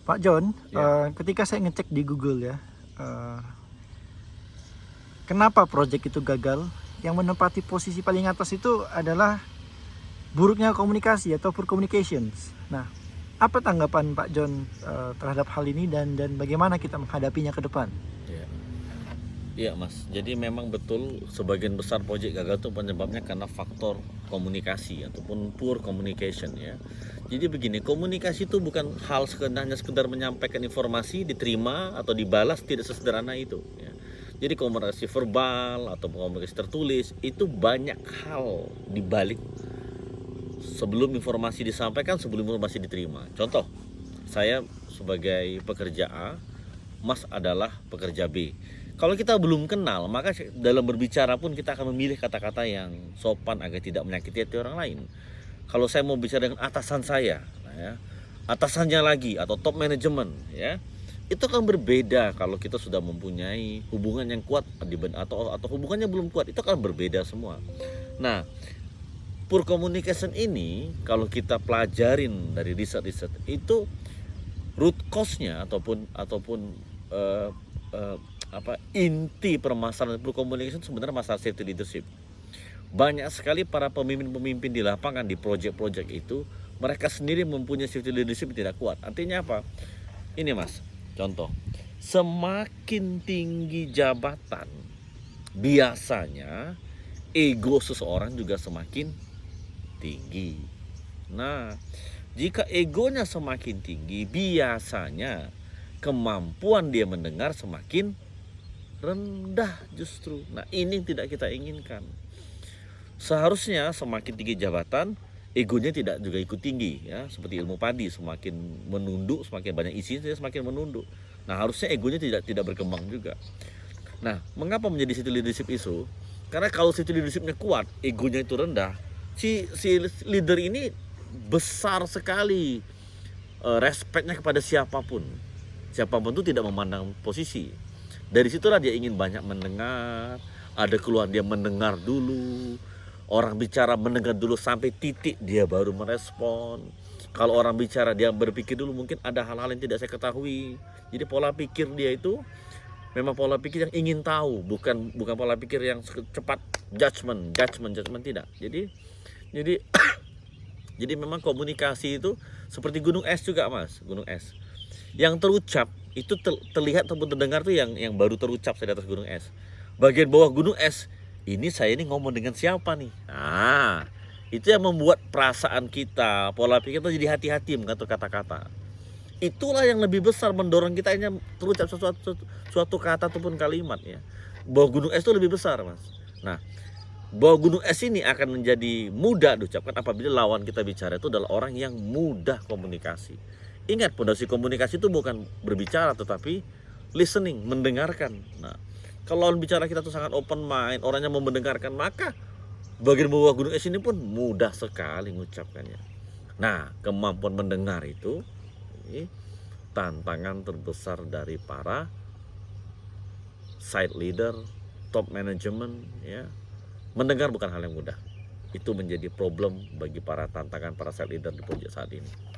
Pak John, Ya, ketika saya ngecek di Google ya, eh, kenapa proyek itu gagal? Yang menempati posisi paling atas itu adalah buruknya komunikasi atau poor communications. Nah, apa tanggapan Pak John terhadap hal ini dan bagaimana kita menghadapinya ke depan? ya, iya Mas. Jadi memang betul sebagian besar proyek gagal itu penyebabnya karena faktor komunikasi ataupun poor communication ya. Jadi begini, komunikasi itu bukan hal hanya sekedar menyampaikan informasi diterima atau dibalas, tidak sesederhana itu ya. Jadi komunikasi verbal atau komunikasi tertulis itu banyak hal dibalik sebelum informasi disampaikan, sebelum informasi diterima. Contoh, saya sebagai pekerja A, Mas adalah pekerja B. Kalau kita belum kenal, maka dalam berbicara pun kita akan memilih kata-kata yang sopan agar tidak menyakiti hati orang lain. Kalau saya mau bicara dengan atasan saya, nah ya, atasannya lagi atau top manajemen, ya, itu kan berbeda. Kalau kita sudah mempunyai hubungan yang kuat atau hubungannya belum kuat, itu akan berbeda semua. Nah, poor communication ini kalau kita pelajarin dari riset-riset itu root cause-nya ataupun uh, uh, inti permasalahan poor communication sebenarnya masalah safety leadership. Banyak sekali para pemimpin-pemimpin di lapangan di proyek-proyek itu mereka sendiri mempunyai safety leadership yang tidak kuat. Artinya apa? Ini Mas, contoh, semakin tinggi jabatan biasanya ego seseorang juga semakin tinggi. Nah, jika egonya semakin tinggi, biasanya kemampuan dia mendengar semakin rendah justru. Nah, ini tidak kita inginkan. Seharusnya semakin tinggi jabatan, egonya tidak juga ikut tinggi ya. Seperti ilmu padi, semakin menunduk, semakin banyak isinya semakin menunduk. Nah, harusnya egonya tidak berkembang juga. Nah, mengapa menjadi city leadership isu? Karena kalau city leadershipnya kuat, egonya itu rendah, si leader ini besar sekali respectnya kepada siapapun. Siapapun itu tidak memandang posisi. Dari situlah dia ingin banyak mendengar. Ada keluhan dia mendengar dulu. Orang bicara mendengar dulu sampai titik dia baru merespon. Kalau orang bicara dia berpikir dulu, mungkin ada hal-hal yang tidak saya ketahui. Jadi pola pikir dia itu memang pola pikir yang ingin tahu, bukan pola pikir yang cepat judgment tidak. Jadi jadi memang komunikasi itu seperti gunung es juga Mas, gunung es. Yang terucap itu terlihat ataupun terdengar tuh yang baru terucap di atas gunung es. Bagian bawah gunung es, ini saya ini ngomong dengan siapa nih? Nah, itu yang membuat perasaan kita, pola pikir kita jadi hati-hati mengatur kata-kata. Itulah yang lebih besar mendorong kita hanya terucap suatu kata ataupun kalimat ya. Bawah gunung es itu lebih besar Mas. Nah, bahwa gunung es ini akan menjadi mudah diucapkan apabila lawan kita bicara itu adalah orang yang mudah komunikasi. Ingat, fondasi komunikasi itu bukan berbicara tetapi listening, mendengarkan. Nah, kalau lawan bicara kita tuh sangat open mind, orangnya mau mendengarkan, maka bagian bawah gunung es ini pun mudah sekali mengucapkannya. Nah, kemampuan mendengar itu ini tantangan terbesar dari para side leader, top management ya. Mendengar bukan hal yang mudah. Itu menjadi problem bagi para tantangan para side leader di proyek saat ini.